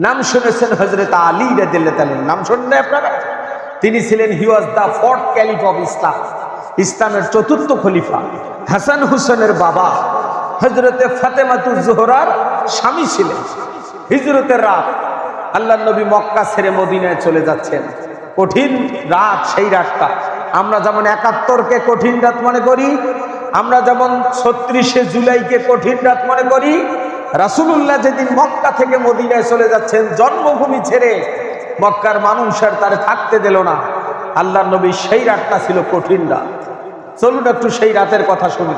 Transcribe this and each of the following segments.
নাম শুনেছেন হযরত আলী রাদিয়াল্লাহু তাআলা, নাম শুনলে আপনারা? তিনি ছিলেন he was the fourth caliph of Islam, ইসলামের চতুর্থ খলিফা। হাসান হুসেনের বাবা হযরতে ফাতেমাতুজ জোহরার স্বামী ছিলেন। হিজরতের রাত, আল্লাহর নবী মক্কা ছেড়ে মদিনায় চলে যাচ্ছেন। কঠিন রাত, সেই রাতটা আমরা যেমন ৭১কে কঠিন রাত মনে করি, আমরা যেমন ৩৬শে জুলাইকে কঠিন রাত মনে করি, রাসূলুল্লাহ যেদিন মক্কা থেকে মদিনায় চলে যাচ্ছেন, জন্মভূমি ছেড়ে, মক্কার মানুষ আর তারে থাকতে দিল না, আল্লাহর নবী সেই রাতটা ছিল কঠিন রাত। চলুন একটু সেই রাতের কথা শুনি।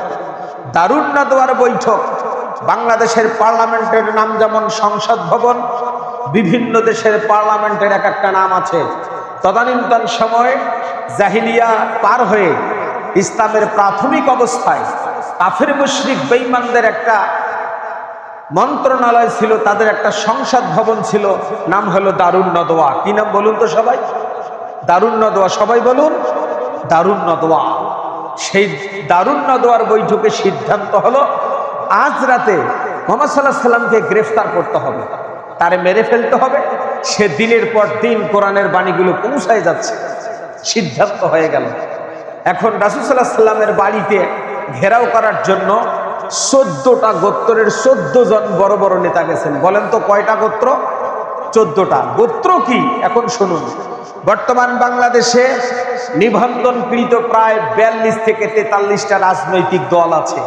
দারুন নাদওয়ার বৈঠক, বাংলাদেশের পার্লামেন্টের নাম যেমন সংসদ ভবন, বিভিন্ন দেশের পার্লামেন্টের এক একটা নাম আছে। তদানীন্তন সময়ে জাহিলিয়া পার হয়ে ইসলামের প্রাথমিক অবস্থায় কাফের মুশরিক বেঈমানদের একটা মন্ত্রণালয় ছিল, তাদের একটা সংসদ ভবন ছিল, নাম হলো দারুন নদওয়া। কি নাম বলুন তো সবাই? দারুন নদওয়া, সবাই বলুন দারুন নদওয়া। সেই দারুন নদওয়ার বৈঠকে সিদ্ধান্ত হলো আজ রাতে মুহাম্মদ সাল্লাল্লাহু আলাইহি সাল্লামকে গ্রেফতার করতে হবে, তারে মেরে ফেলতে হবে। সে দিনের পর দিন কোরআনের বাণীগুলো পৌঁছায় যাচ্ছে, সিদ্ধান্ত হয়ে গেল। এখন রাসূল সাল্লাল্লাহু আলাইহি সাল্লামের বাড়িতে ঘেরাও করার জন্য 14টা গোত্রের 14 জন বড় বড় নেতা গেছেন। বলেন তো কয়টা গোত্র? 14টা গোত্র। কি এখন শুনুন। বর্তমান বাংলাদেশে নিবন্ধনকৃত প্রায় 42 থেকে 43টা রাজনৈতিক দল আছে।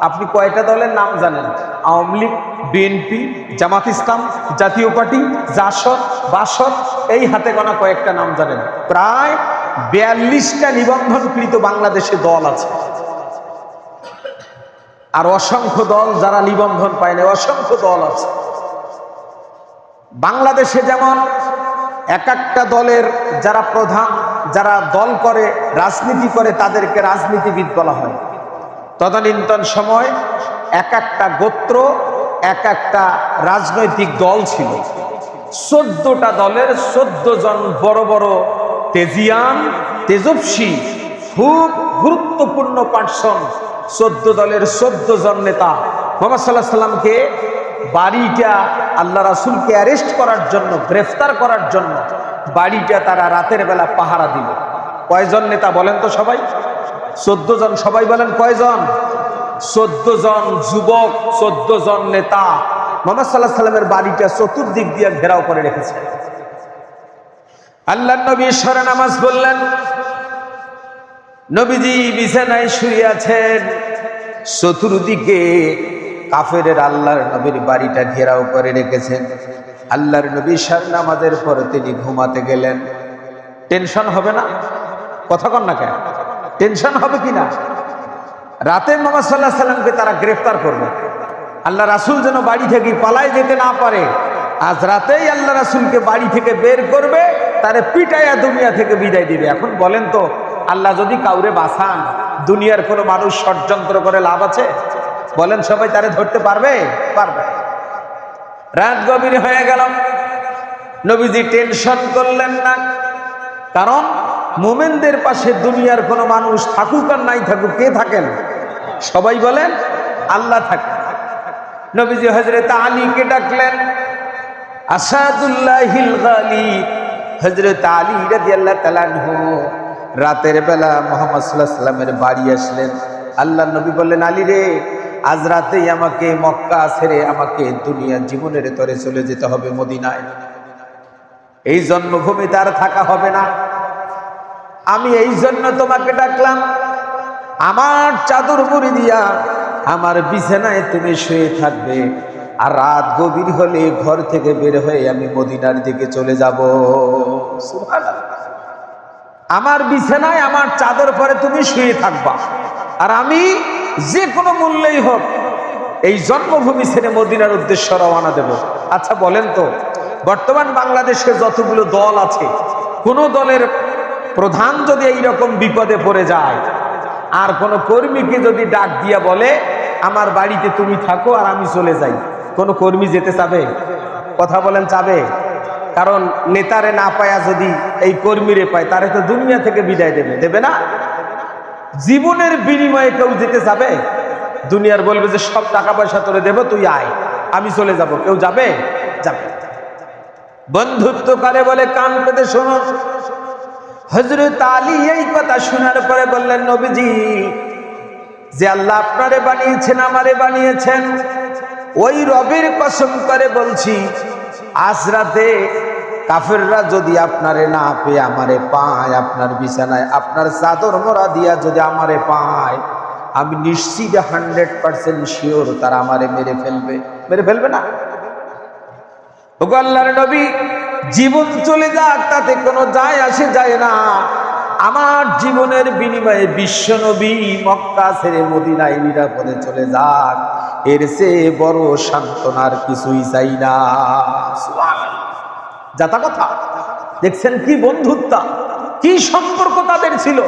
আপনি কয়টা দলের নাম জানেন? আওয়ামী লীগ, বিএনপি, জামাত ইসলাম, জাতীয় পার্টি, জাসদ, বাসদ, এই হাতে গোনা কয়েকটা নাম জানেন। প্রায় 42টা নিবন্ধনকৃত বাংলাদেশে দল আছে। আর অসংখ্য দল যারা নিবন্ধন পায় না, অসংখ্য দল আছে। বাংলাদেশে যেমন এক একটা দলের যারা প্রধান, যারা দল করে, রাজনীতি করে, তাদেরকে রাজনীতিবিদ বলা হয়। তদানীন্তন সময় এক একটা গোত্র, এক একটা রাজনৈতিক দল ছিল। 14টা দলের 14 জন বড় বড় তেজিয়ান, তেজস্বী, খুব গুরুত্বপূর্ণ পার্সন, 14 দলের 14 জন নেতা মুহাম্মদ সাল্লাল্লাহু আলাইহি সাল্লামকে বাড়িটা, আল্লাহ রাসূলকে অ্যারেস্ট করার জন্য, গ্রেফতার করার জন্য বাড়িটা তারা রাতের বেলা পাহারা দিল। কয়জন নেতা বলেন তো সবাই? 14 জন। সবাই বলেন কয়জন? 14 জন যুবক, 14 জন নেতা মুহাম্মদ সাল্লাল্লাহু আলাইহি সাল্লামের বাড়িটা চতুর্দিক দিয়ে ঘেরাও করে রেখেছে। আল্লাহর নবী সরে নামাজ পড়লেন। নবীজি বিছানায় শুয়ে আছেন, চতুর্দিকে কাফেরের আল্লাহর নবীর বাড়িটা ঘেরাও করে রেখেছেন। আল্লাহর নবী সার নামাজের পর তিনি ঘুমাতে গেলেন। টেনশন হবে না? কথা কন না কেন? টেনশন হবে কিনা? রাতে মুহাম্মদ সাল্লাল্লাহু আলাইহি সাল্লামকে তারা গ্রেফতার করবে, আল্লাহ রাসূল যেন বাড়ি থেকে পালায় যেতে না পারে। আজ রাতেই আল্লাহ রাসূলকে বাড়ি থেকে বের করবে, তারে পিটাইয়া দুনিয়া থেকে বিদায় দিবে। এখন বলেন তো, আল্লাহ যদি কাউরে বাঁচান, দুনিয়ার কোনো মানুষ ষড়যন্ত্র করে লাভ আছে? বলেন সবাই, তারে ধরতে পারবে? পারবে। রাত গভীর হয়ে গেল, নবীজি টেনশন করলেন না, কারণ মুমিনদের পাশে দুনিয়ার কোনো মানুষ থাকুক আর নাই থাকুক, কে থাকেন? সবাই বলেন আল্লাহ থাকেন। নবীজি হযরত আলীকে ডাকলেন, আসাদুল্লাহিল গালিব, হযরত আলী রাদিয়াল্লাহু তাআলা আনহু রাতের বেলা মুহাম্মদ সাল্লাল্লাহু আলাইহি সাল্লামের বাড়ি আসলেন। আল্লাহর নবী বললেন, আলী রে, আজ রাতেই আমাকে মক্কা ছেড়ে, আমাকে দুনিয়া জীবনের তরে চলে যেতে হবে মদিনায়। এই জন্মভূমি তার থাকা হবে না। আমি এই জন্য তোমাকে ডাকলাম, আমার চাদর মুড়ি দিয়া আমার বিছানায় তুমি শুয়ে থাকবে, আর রাত গভীর হলে ঘর থেকে বের হয়ে আমি মদিনার দিকে চলে যাব। সুবহানাল্লাহ। আমার বিছানায় আমার চাদর পরে তুমি শুয়ে থাকবা, আর আমি যে কোনো মূল্যেই হোক এই জন্মভূমি ছেড়ে মদিনার উদ্দেশ্যে রওনা দেব। আচ্ছা বলেন তো, বর্তমান বাংলাদেশে যতগুলো দল আছে, কোন দলের প্রধান যদি এইরকম বিপদে পড়ে যায়, আর কোন কর্মীকে যদি ডাক দিয়া বলে আমার বাড়িতে তুমি থাকো আর আমি চলে যাই, কোন কর্মী যেতে চাবে? কথা বলেন, চাবে? কারণ নেতারে না পায়া যদি এই কর্মীরে পায়, তারে তো দুনিয়া থেকে বিদায় দেবে, দেবে না? জীবনের বিনিময়ে কেউ যেতে যাবে? দুনিয়ার বলবে যে সব টাকা পয়সা তোরে দেবো, তুই আয়, আমি চলে যাব, কেউ যাবে? যাবে। বন্ধুত্ব করে বলে কান পেতে শোনো। হযরত আলী এই কথা শোনার পরে বললেন, নবীজি, যে আল্লাহ আপনারে বানিয়েছেন আমারে বানিয়েছেন, ওই রবের কসম করে বলছি, আজ রাতে কাফেররা যদি আপনারে না পেয়ে আমারে পায়, আপনার বিছানায় আপনার চাদর মোড়া দিয়া যদি আমারে পায়, আমি নিশ্চিত 100% শিওর তারা আমারে মেরে ফেলবে। মেরে ফেলবে না? ওগো আল্লাহর নবী, জীবন চলে যাক তাতে কোনো যায় আসে যায় না, আমার জীবনের বিনিময়ে বিশ্ব নবী মক্কা ছেড়ে মদিনায় নিরাপদে চলে যাক, এর চেয়ে বড় সান্ত্বনার কিছুই চাই না। যাতা কথা দেখছেন, কি বন্ধুত্ব, কি সম্পর্ক তাদের ছিল।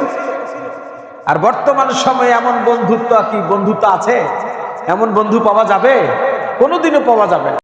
আর বর্তমান সময়ে এমন বন্ধুত্ব, কি বন্ধুত্ব আছে? এমন বন্ধু পাওয়া যাবে? কোনোদিনও পাওয়া যাবে না।